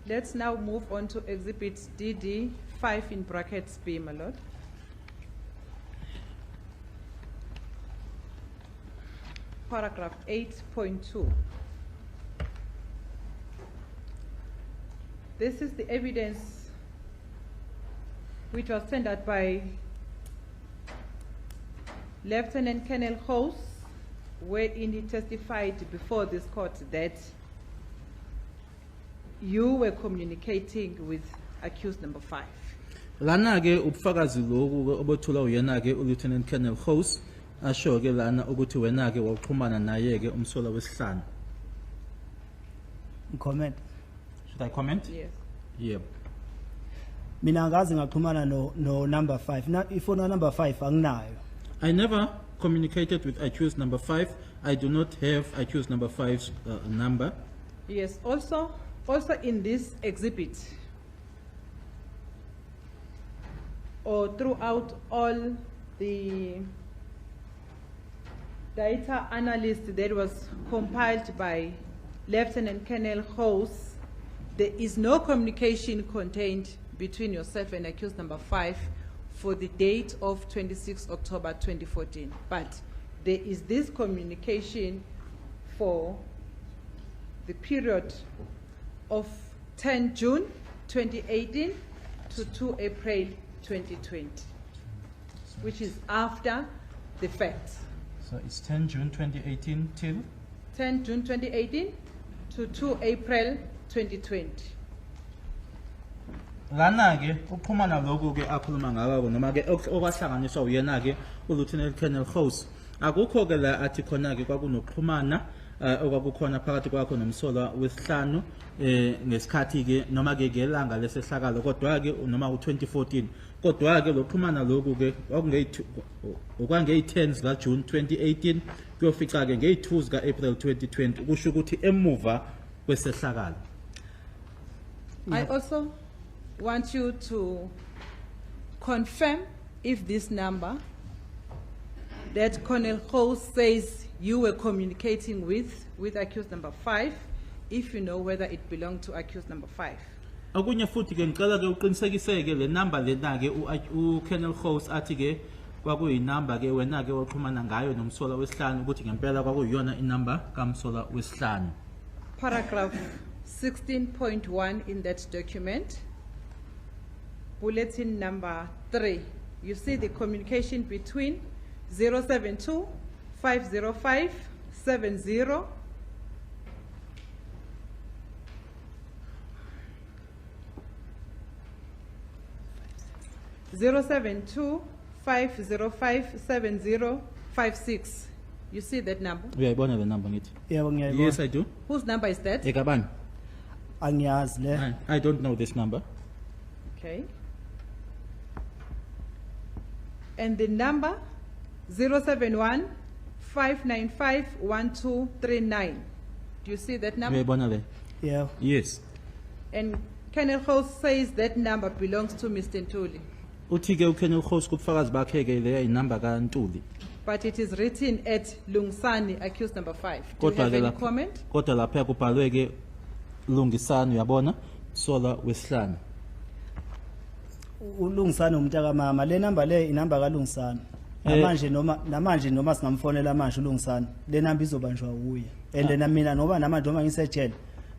Let's now move on to Exhibit DD 5 in brackets B, my lord. Paragraph 8.2. This is the evidence which was tendered by Lieutenant Colonel House, wherein he testified before this court that you were communicating with accused number 5. Lana ke ubufakazi lobu obethula uyena ke uLieutenant Colonel House asho ke lana ukuthi wena ke waqhumana naye ke umsola wesihlanu. Comment. Should I comment? Yes. Yep. Mina ngazi ngaxhumana no number 5. Na ifona number 5 anginayo. I never communicated with accused number 5. I do not have accused number 5's number. Yes, also in this exhibit, or throughout all the data analysis that was compiled by Lieutenant Colonel House, there is no communication contained between yourself and accused number 5 for the date of 26 October 2014. But there is this communication for the period of 10 June 2018 to 2 April 2020, which is after the fact. So it's 10 June 2018 till 10 June 2018 to 2 April 2020. lana ke uxhumana lokho ke akhuluma ngakho noma ke okwahlanganiswa uyena ke uLieutenant Colonel House akukho ke la athi khona ke kwakunoxhumana okwakukhona phakathi kwakho nomsola wesihlanu ngesikhathi ke noma ke ngelanga lesehlakalo kodwa ke noma u2014 kodwa ke loxhumana lokho ke okwange-10 zika June 2018 kuyofika ke nge-2 zika April 2020 kusho ukuthi emuva kwesehlakalo. I also want you to confirm if this number that Colonel House says you were communicating with accused number 5, if you know whether it belonged to accused number 5. Akunye futhi ke ngicela ke uqinisekiseke le number lena ke uColonel House athi ke kwakuyinumber ke wena ke waxhumana ngayo nomsola wesihlanu ukuthi ngempela kwakuyiyona inumber kaMsola wesihlanu. Paragraph 16.1 in that document, bulletin number 3. You see the communication between 072 505 70 072 505 7056. You see that number? Uyayibona le number ngithi? Yebo ngiyayibona. Yes, I do. Whose number is that? Ekabani? Angiyazi le. I don't know this number. Okay. And the number 071 595 1239. Do you see that number? Uyayibona le? Yebo. Yes. And Colonel House says that number belongs to Mr. Ntuli, Uthi ke uColonel House kubufakazi bakhe ke le inumber kaNtuli. but it is written at Lungsani, accused number 5. Do you Kodwa have ke any lapha comment? kodwa lapha kubhalwe ke Lungisani uyabona sola wesihlanu. Ulungisana umntaka mama le number le inamba kaLungisana. Namanje noma singamfonela manje uLungisana. Le number izobanjwa uye. And then mina noma namanje noma ngisejele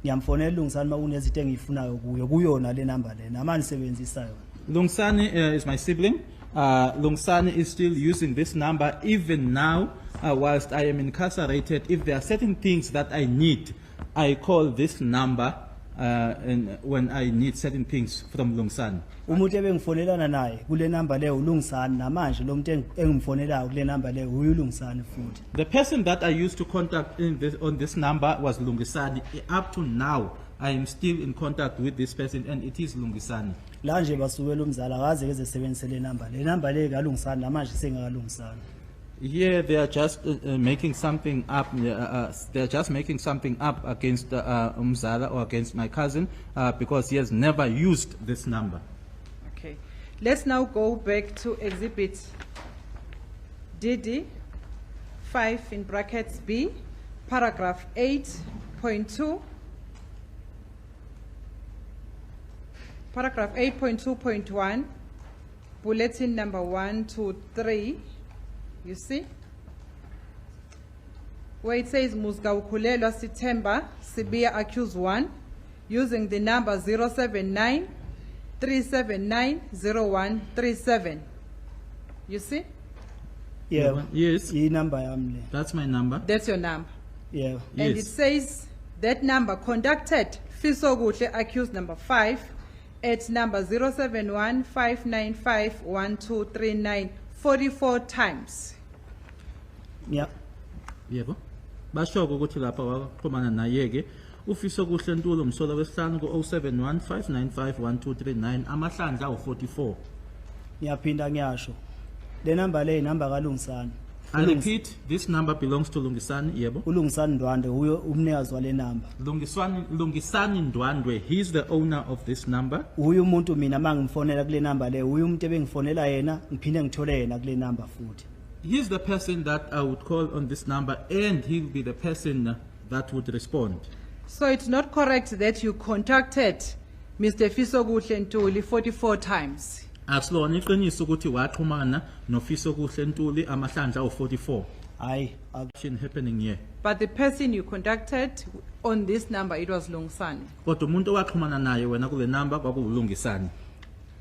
ngiyamfonela uLungisana makunezinto engiyifunayo kuyo kuyona le number le namanje sebenzisa yona. Lungsani is my sibling. Lungsani is still using this number even now whilst I am incarcerated. If there are certain things that I need, I call this number and when I need certain things from Lungsani. Umuntu ebengifonelana naye kule number le uLungisana namanje lo muntu engimfonelayo kule number le uyuLungisana futhi. The person that I used to contact on this number was Lungisani. Up to now, I am still in contact with this person and it is Lungisani. La nje basukela umzala akaze keze sebenzise le number. Le number le kaLungisana namanje sengakalungisana. Here they are just making something up. They are just making something up against Umzala or against my cousin because he has never used this number. Okay. Let's now go back to Exhibit DD 5 in brackets B, paragraph 8.2. Paragraph 8.2.1, bulletin number 1 to 3, you see? Where it says Musga Ukulelwa Sithemba Sibiya accused 1 using the number 079 379 0137. You see? Yeah. Yes. I number yami le. That's my number. That's your number. Yeah. And it Yes. says that number contacted Fiso Guhle accused number 5 at number 071 595 1239 44 times. Yeah. Yebo. Basho ukuthi lapha waxhumana naye ke ufiso kuhle Ntuli umsola wesihlanu ku 071 595 1239 amahlandla u44. Ngiyaphinda ngiyasho. Le number le inamba kaLungisani. I repeat, this number belongs to Lungisani, yebo. uLungisani Ndwandwe uyo umnikazi wale number. Lungisani Ndwandwe, he's the owner of this number. Uyu umuntu mina mangimfonela kule number le, uyu umuntu ebengifonela yena, ngiphinde ngithole yena kule number futhi. He's the person that I would call on this number and he'll be the person that would respond. So it's not correct that you contacted Mr. Fiso Guhle Ntuli 44 times. Asilona iqiniso ukuthi waxhumana nofiso kuhle Ntuli amahlandla u44. Hayi, Action happening here. But the person you contacted on this number, it was Lungisani. Kodwa umuntu owaxhumana naye wena kule number kwakuLungisani.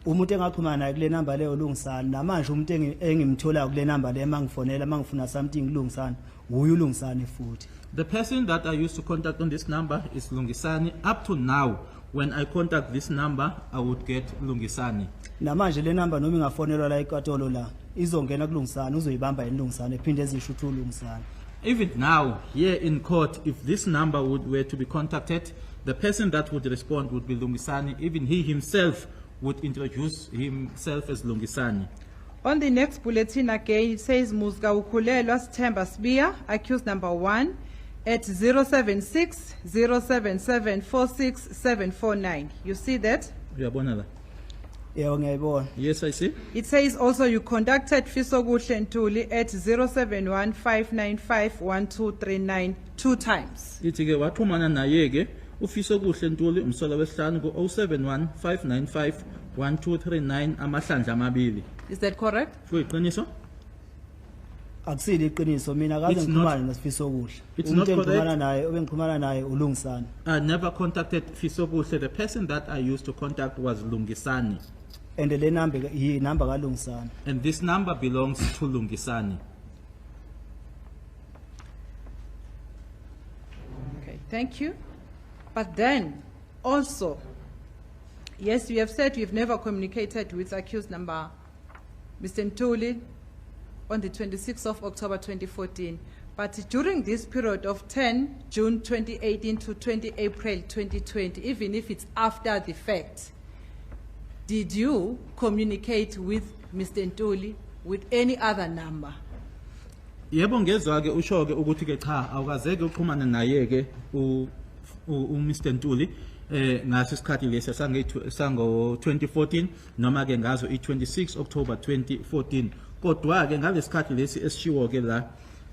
umuntu engaxhumana naye kule number le uLungisani, namanje umuntu engimthola kule number le mangifonela mangifuna something kuLungisani, uyu uLungisani futhi. The person that I used to contact on this number is Lungisani. Up to now, when I contact this number, I would get Lungisani. Namanje le number noma ingafonelwa la eKatolo la, izongena kuLungisani, uzoyibamba yiLungisani ephinde ezisho ukuthi uLungisani. Even now, here in court, if this number were to be contacted, the person that would respond would be Lungisani. Even he himself would introduce himself as Lungisani. On the next bulletin again, it says Musga Ukulelwa Sithemba Sibiya, accused number 1, at 076 077 46749. You see that? Uyabona la? Yebo ngiyayibona. Yes, I see. It says also you contacted Fiso Guhle Ntuli at 071 595 1239 2 times. Ithi ke waxhumana naye ke ufiso kuhle Ntuli umsola wesihlanu ku 071 595 1239 amahlandla amabili. Is that correct? Kuyiqiniso? Akusile iqiniso, mina kaze It's ngikhulumana not- noSifiso Kuhle. It's Umuntu not engikhulumana correct. naye, obengikhulumana naye uLungisani. I never contacted Fiso Kuhle. The person that I used to contact was Lungisani. And le number yi number kaLungisani. And this number belongs to Lungisani. Okay, thank you. But then, also, yes, you have said you've never communicated with accused number Mr. Ntuli on the 26th of October 2014. But during this period of 10 June 2018 to 20 April 2020, even if it's after the fact, did you communicate with Mr. Ntuli with any other number? Yebo ngezwe ke usho ke ukuthi ke cha awukazeke uxhumana naye ke Mr. Ntuli ngaso isikhathi lesi sango 2014 noma ke ngazo i26 October 2014 kodwa ke ngalesikhathi lesi esishiwo ke la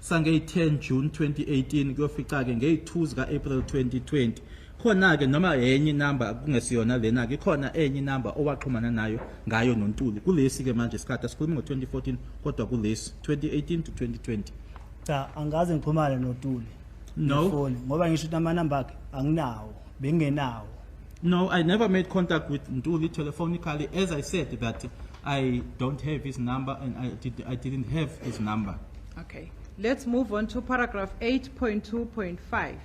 sange 10 June 2018 kuyofica ke nge2 zika April 2020 khona ke noma yenye number kungesiyona lena ke khona enye number owaxhumana nayo ngayo noNtuli kulesi ke manje isikhathi asikhuluma ngo2014 kodwa kulesi 2018 to 2020. Cha, angaze ngikhulumane noNtuli. No. Ngefoni, ngoba ngisho ama number akhe anginawo, bengenawo. No, I never made contact with Ntuli telephonically. As I said that I don't have his number and I didn't have his number. Okay, let's move on to paragraph 8.2.5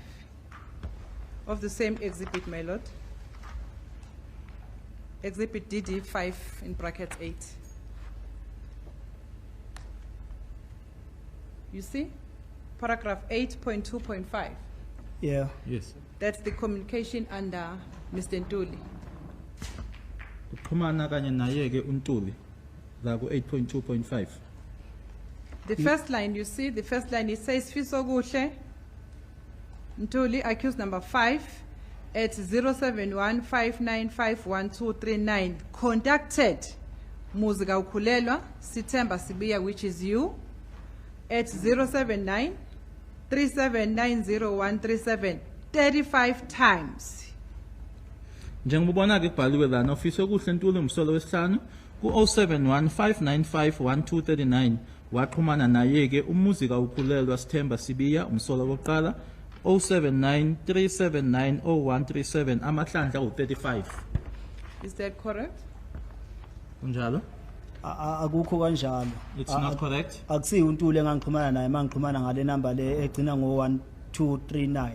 of the same exhibit, my lord. Exhibit DD 5 in brackets 8. You see? Paragraph 8.2.5. Yeah. Yes. That's the communication under Mr. Ntuli. Kuxhumana kanye naye ke uNtuli la ku 8.2.5. The first line, you see, the first line, it says Fiso Guhle Ntuli, accused number 5, at 071 595 1239, contacted Musga Ukulelwa Sithemba Sibiya, which is you, at 079 379 0137, 35 times. Njengobona ke kubhaliwe lana office yokuhle Ntuli umsolo wesihlanu ku 0715951239 waxhumana naye ke umuzika ukhulelwa Sithemba Sibiya umsolo wokuqala 0793790137 amahlandla u35. Is that correct? Kunjalo? Akukho kanjalo. It's not correct. Akusiyi uNtuli engangixhumana naye mangixhumana ngale number le egcina ngo 1239.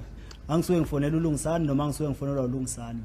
Angisuke ngifonela uLungisani noma ngisuke ngifonela uLungisani.